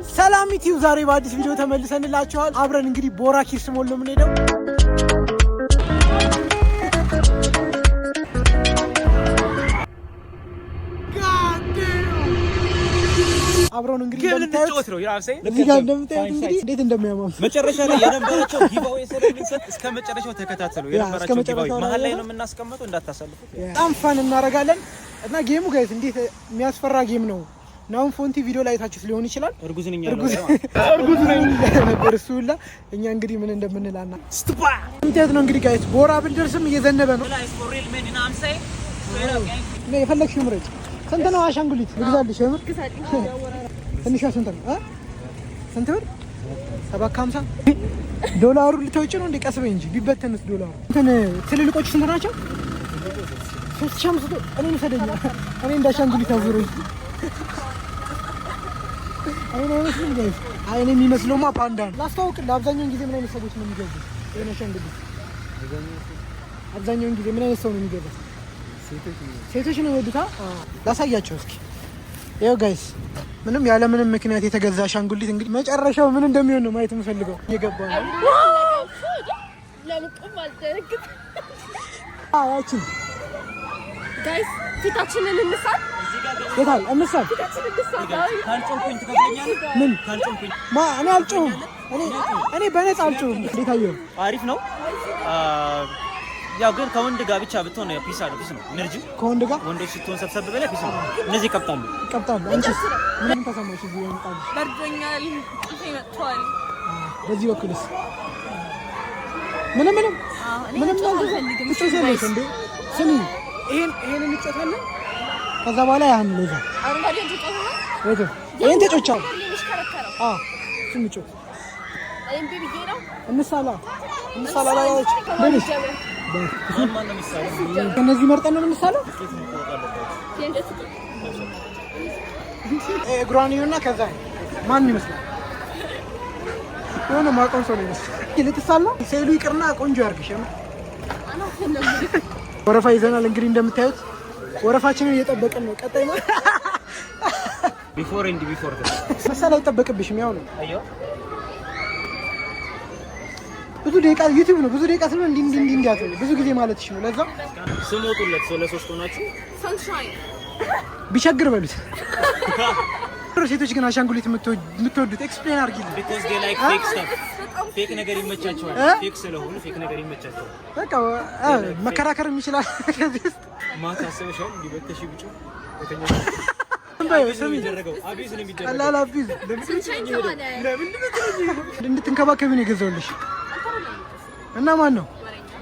ሰላም ኢትዮ ዛሬ በአዲስ ቪዲዮ ተመልሰንላችኋል። አብረን እንግዲህ ቦራ ኪድስ ሞል ነው የምንሄደው። አብረን እንግዲህ እንደምታዩት ነው ይራሴ እንደምታዩት እንግዲህ እንዴት እንደሚያማም መጨረሻ ላይ የነበረው ጊቫዌ ስለሚሰጥ እስከ መጨረሻው ተከታተሉ። የነበረው ጊቫዌ መሀል ላይ ነው የምናስቀምጠው፣ እንዳታሳልፉ። በጣም ፋን እናደርጋለን እና ጌሙ ጋይስ እንዴት የሚያስፈራ ጌም ነው። ናውን ፎንቲ ቪዲዮ ላይ ታችሁት ሊሆን ይችላል። እርጉዝ ነኝ ነበር እሱላ። እኛ እንግዲህ ምን እንደምንላና ስቱፓ እንዴት ነው እንግዲህ ጋይስ ቦራ ብንደርስም እየዘነበ ነው። የፈለግሽው ምረጭ። ስንት ነው አሻንጉሊት ልግዛልሽ? የምር ትንሿ ስንት ነው? ስንት ብር? 750 ዶላሩ ልትወጪ ነው እንዴ? ቀስ በይ እንጂ ቢበተንስ ዶላሩ። እንትን ትልልቆቹ ስንት ናቸው? 3500 እኔ ሰደኛ እኔ እንዳሻንጉሊት አዙሩኝ። አይኔ አይመስልም ጋይስ። አይኔ የሚመስለውማ ፓንዳ ነው። ላስታውቅ ለአብዛኛውን ጊዜ ምን አይነት ሰዎች ነው የሚገዙት? የአሻንጉሊት አብዛኛውን ጊዜ ምን አይነት ሰው ነው የሚገዛው? ሴቶች ነው ወዱታ። ላሳያቸው እስኪ። ይኸው ጋይስ ምንም ያለ ምንም ምክንያት የተገዛ አሻንጉሊት እንግዲህ መጨረሻው ምን እንደሚሆን ነው ማየት የምፈልገው። እየገባ ነው ለምቁም አልደረግም። ያቺ ጋይስ ፊታችንን እንሳል። የታል እንሳል? ካልጮንኩኝ ትከፍለኛለህ? ምን ካልጮንኩኝ? እኔ አልጮህም። እኔ በነፃ አልጮህም። እንዴት አየኸው? አሪፍ ነው። ያው ግን ከወንድ ጋር ብቻ ብትሆን ያው ፒስ ነው ኢነርጂው። ከወንድ ጋር ወንዶች ስትሆን ሰብሰብ ብለህ ፒስ ነው። እነዚህ ይቀብጣሉ። አንቺስ ምን ተሰማሽ? እዚህ ወንጣል በርዶኛል፣ ጥፌ መጥቷል። በዚህ በኩልስ ምንም ትጨሳለሽ እንዴ? ስሚ ይሄን እንጨታለን። ከዛ በኋላ ያን ነው እዛ አረንጓዴ ተጨታለህ ወደ ይሄን ተጨቻው። ስሚ ጮህ እምቢ ብዬ ነው እንሳላ ላላዎች በልሽ ከነዚህ መርጠን ነው የምንሳለው። እግሯን ይሁንና ከዛ ማን ይመስላል? የሆነ ማቆም ሰው ነው ይመስላል። ልትሳል ነው ሴሉ ይቅርና ቆንጆ ያርግሽ። ወረፋ ይዘናል እንግዲህ እንደምታዩት ወረፋችንን እየጠበቅን ነው። ቀጣይ ነው ቢፎር መሳል አይጠበቅብሽም። ያው ነው ብዙ ደቂቃ ዩቲዩብ ነው። ብዙ ደቂቃ ስለሆነ እንዲህ እንዲያተው ብዙ ጊዜ ማለትሽ ነው። ለዛ ስሞቱለት ሰው ለሶስት ሆናችሁ ሰንሻይን ቢቸግር በሉት። ሴቶች ግን አሻንጉሊት የምትወዱት ኤክስፕሌን አድርጊልኝ። because they like fake stuff ፌክ ነገር ይመቻቸዋል። ፌክ ስለሆነ ፌክ ነገር ይመቻቸዋል። በቃ መከራከርም ይችላል። ከዚህ ውስጥ ማታ አሰበሻል እንዲበተሽ ብቻ ወተኛ እንድትንከባከቢ ነው የገዛሁልሽ። እና ማን ነው?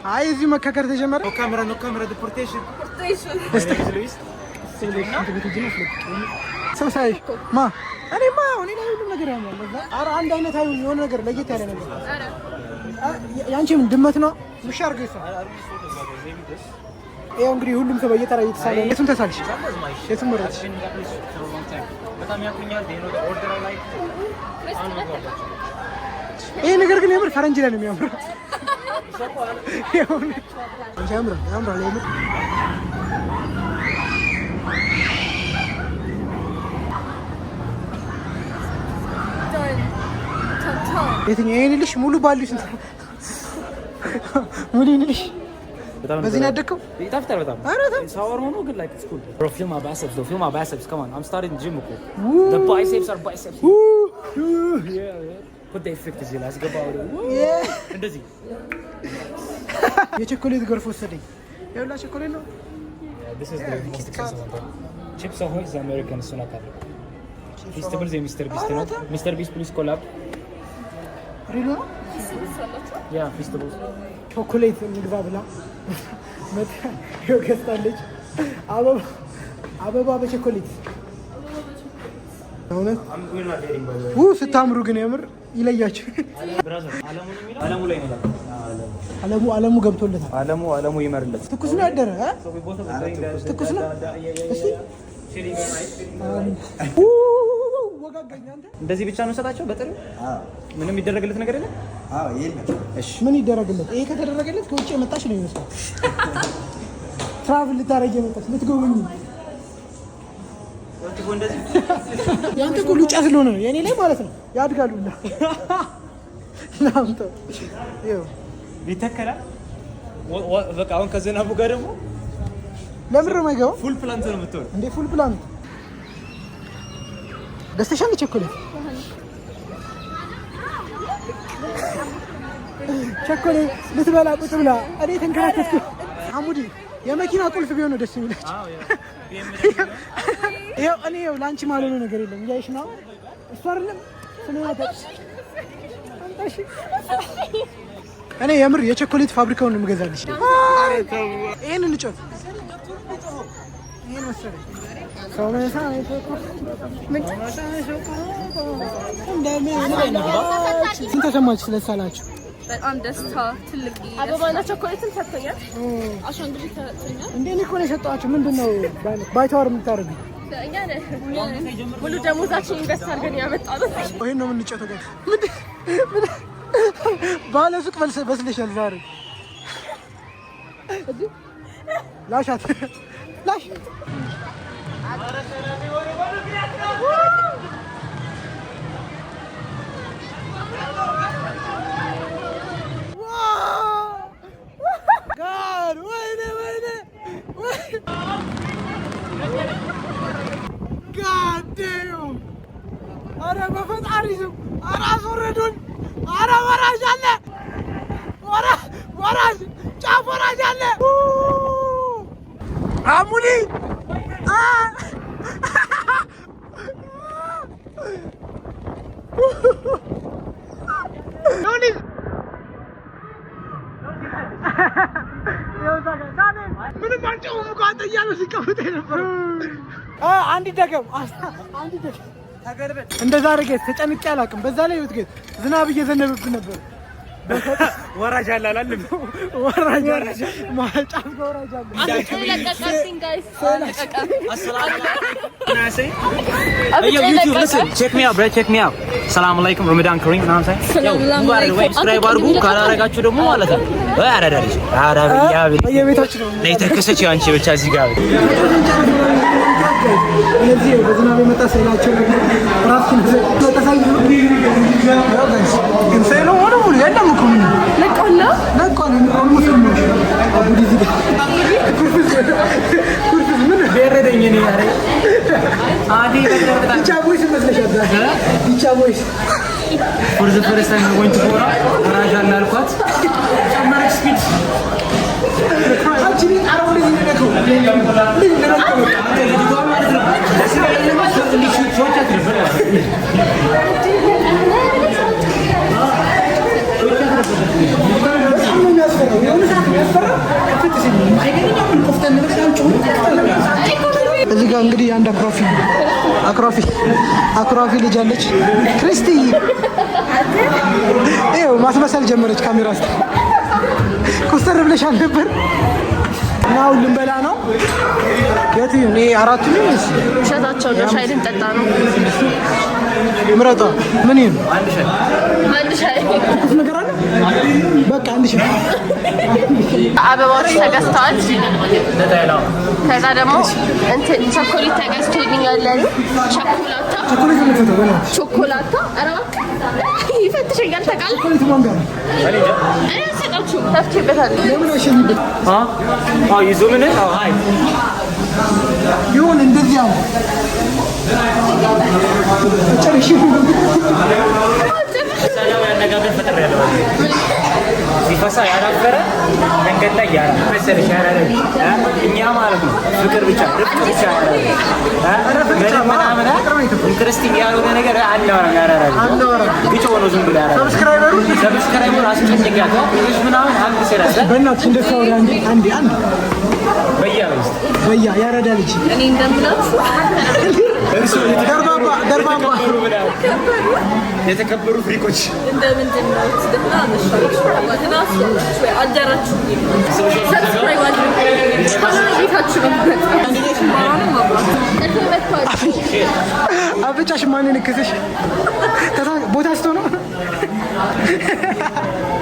አይ እዚህ መካከር ተጀመረ። ነው ካሜራ ዲፖርቴሽን ሰው ሳይ ማ እኔማ እኔ ላይ ሁሉም ነገር ያምራል። ኧረ አንድ አይነት አይሁን፣ የሆነ ነገር ለየት ያለ ነገር። ያንቺም ድመት ነው ውሻ አድርገው ይሳል። ይኸው እንግዲህ ሁሉም ሰው በየተራ እየተሳለ ነው። የቱን ተሳልሽ? የቱን መረጥሽ? በጣም ያቁኛል። ይሄ ነገር ግን የምር ፈረንጅ ላይ ነው የሚያምረው። ያምራል የምር። የትኛው ይሄን ልሽ ሙሉ ባሉ ስንት ሙሉ ይልሽ በዚህ ነው ያደከው። ይጣፍጣል በጣም ሳወር ሆኖ ግን like it's cool. Bro, feel my biceps. Come on, I'm starting gym. The biceps are biceps. Yeah. Put the effect እዚህ ላይ አስገባው። እንደዚህ የቸኮሌት ጎርፍ ወሰደኝ። ያውላ ቸኮሌት ነው። This is the most expensive one. Chips Ahoy is American snack. Feastables Mr. Beast ነው. Mr. Beast please collab. ሪሎ Yeah, Feastables. ቾኮሌት እንግዛ ብላ ገዝታለች። አበባ በቸኮሌት እውነት ስታምሩ ግን የምር ይለያችሁ። አለሙ ገብቶለታል። አለሙ ይመርለት። ትኩስ ነው ያደረ ትኩስ ነው። እንደዚህ ብቻ ነው ሰጣቸው በጥሩ ምንም ይደረግለት ነገር የለም። እሺ ምን ይደረግለት? ይሄ ከተደረገለት ከውጭ የመጣች ነው ይመስላል። ትራቭል ልታረጊ የመጣች ልትጎበኝ ያንተ እኮ ሉጫ ስለሆነ ነው የኔ ላይ ማለት ነው ያድጋሉ። ላምጣ ይኸው ይተከላል። በቃ አሁን ከዝናቡ ጋር ደግሞ ለምን ነው የማይገባው? ፉል ፕላንት ነው የምትሆነው እንዴ? ፉል ፕላንት ደስተሻል? ቸኮሌት ቸኮሌት ልትበላ ቁጭ ብላ እኔ ተንከራተትኩ። አሙዲ የመኪና ቁልፍ ቢሆን ነው ደስ የሚላችሁ። ይኸው እኔ ይኸው ለአንቺ ማልሆነ ነገር የለም እያይሽ ነው እሱ አይደለም እኔ የምር የቸኮሌት ፋብሪካውን ነው የምገዛልሽ። ይሄንን እንጨት ይሄን መሰለኝ ስንት ተሰማችሁ ስለሳላችሁ? በጣም ደስታ ትልቅ አበባና ቸኮሌትን ሰጥተኛል። አሻንጉሊት ሰጥተኛል። እንዴ እኔ እኮ ነው የሰጠኋቸው። ምንድን ነው ባይተዋር የምታደርጉት? እኛ ሙሉ ደሞዛችን ኢንቨስት አድርገን ያመጣነው። ይሄን ነው የምንጨተው። ባለ ሱቅ በስለሻል ዛሬ። ላሻት ላሽ ኧረ በፈጣሪ ስም ኧረ አስወረዱን! ኧረ ወራጅ አለ! ወራጅ ጫፍ ወራጅ አለ! አሙኒ ምንም አንጨውም እኮ አንተ እያሉ ሲቀምጥ ነበር። አንድ ደገም እንደዛ አድርጌ ተጨንቄ አላውቅም። በዛ ላይ ይወት ግን ዝናብ እየዘነበብን ነበር። ወራጅ አለ አላለም? ወራጅ ማጫፍ ወራጅ አለ። ሰላም አለይኩም ረመዳን ከሪም ምናምን ሳይ ሰብስክራይብ አድርጉ። ካላረጋችሁ ደግሞ ማለት ነው አራዳሪሽ አራቢያ በየቤታችን ነው ለተከሰች አንቺ ብቻ እዚህ ጋር እነዚህ በዝናብ የመጣ ስላቸው ራስን ተሳይ እንሰይሎ ወሩ የለም እኮ ምን ለቆላ ሙስሊም ነው አቡዲ ዚህ ኩርፍ ምን በረደኝ እኔ ያሬ አዲ ብቻ ቦይስ መስለሻል ብቻ ቦይስ for the first time I went to Bora ወራጅ አለ አልኳት ጨመረች ስፒድ አቺ አረው ለዚህ ነው እዚህ ጋር እንግዲህ አንድ አክራፊ ልጅ አለች ክርስቲ። ይኸው ማስመሰል ጀመረች ካሜራ ውስጥ። ኮስተር ብለሻል ነበር እና አሁን ልንበላ ነው። የት እኔ አራቱ ነው ሸታቸው ነው። ሻይ ልንጠጣ ነው። ምረጣ ምን ይሁን? አንድ ሻይ ነገር አለ። በቃ አንድ ሻይ። አበባዎች ተገዝተዋል። ከዛ ደግሞ እንትን ቸኮሌት ተገዝቶልኛል። ቾኮላታ ይፈትሸኛል። ተቃል ቸኮሌት ማንጋ ነው። እኔ ሰጣችሁ ተፍቼበታለሁ። ለምን አሸኝበት? ይዞ ምን አይ ይሁን እንደዚህ አለ ጨርሽ ሰላም ያነጋገር ፈጥር ያለው ሲፈሳ ያላፈረ መንገድ ላይ ያራ መሰለሽ ያራለ እኛ ማለት ነው ፍቅር ብቻ ድፍት ብቻ ያራ ምናምን ኢንትረስቲንግ ያልሆነ ነገር አናወራም። ያራራ ብቻ ሆኖ ዝም ብሎ ያራ ሰብስክራይበር አስጨንቂያት ልጅ ምናምን አንድ ሰራሰ በእናትሽ እንደሳው አንዴ በያ ያረዳ ልጅ እኔ እንደምላችሁ ደርባባ የተከበሩ ፍሪኮች እንደምንድን ነው ትድና መሽቶች ወድናስ ወይ አደራችሁ ሰብስክራይብ አድርጉ። ቤታችሁ ነው አብቻሽ ማንን ከሰሽ ቦታ ስቶ ነው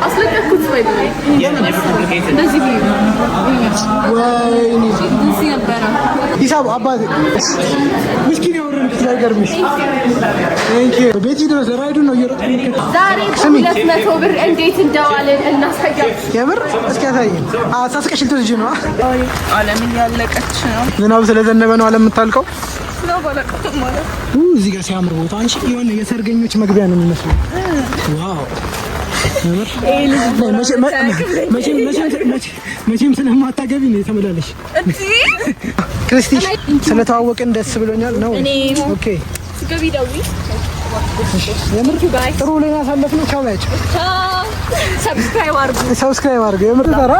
አስለክ ፈለኩት ወይ እንደዚህ ወይኔ እንደዚህ ነበረ ሂሳብ አባቴ ምስኪን ያወረን ትላገርምሽ ቴንክ ዩ ቤቲ ድረስ ራይዱ ነው እየሮጥኩ ዛሬ 200 ብር እንዴት እንደዋለን እናሳያችሁ። የምር እስኪ ያሳየኝ። ሳስቀሽ ልትወስጂ ነው? ዓለም ያለቀች ነው። ዝናብ ስለዘነበ ነው ዓለም የምታልቀው። ነው ባለቀት ማለት እዚህ ጋር ሲያምር ቦታ አንቺ የሆነ የሰርገኞች መግቢያ ነው የሚመስለው። ዋው መቼም ስለማታገቢ ነው የተመላለሽ። ክርስቲ ስለተዋወቅን ደስ ብሎኛል ነው። ኦኬ ስገቢ ደውይ። የምር ጥሩ ላይ ያሳለፍነው። ቻው ያቸው ሰብስክራይብ አድርጉ። የምር ተራ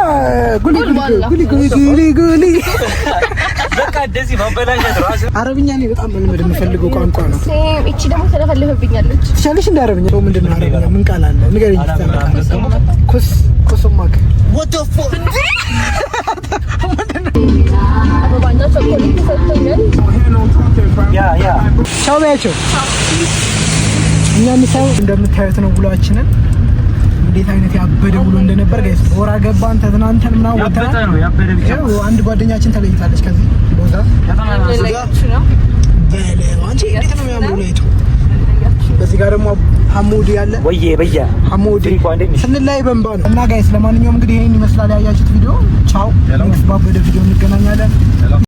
ጉሊ በቃ እንደዚህ ማበላሸት ራስ አረብኛ ነው በጣም መልመድ የምፈልገው ቋንቋ ነው። እቺ ደግሞ ተለፈልፍብኛለች። ትችያለሽ እንደ አረብኛ? ምንድን ነው አረብኛ? ምን ቃል አለ ንገረኝ። ኩስማክ what the fuck አበባና ቾኮሌት ሰጥቶኛል። ያ ቻው በያቸው። እኛ ምሳው እንደምታዩት ነው ውሏችንን። እንዴት አይነት ያበደ ውሎ እንደነበር ጋይስ። ወራ ገባን ተዝናንተን ምናምን ወጣን። አንድ ጓደኛችን ተለይታለች ከዚህ ቦታ አንቺ እንዴት ነው የሚያምሩ ላይቱ። በዚህ ጋር ደግሞ ሐሙድ ያለ በየ ሐሙድ ስንላይ በእንባ ነው እና ጋይስ። ለማንኛውም እንግዲህ ይሄን ይመስላል ያያችሁት ቪዲዮ። ቻው ኔክስት ባበደ ቪዲዮ እንገናኛለን።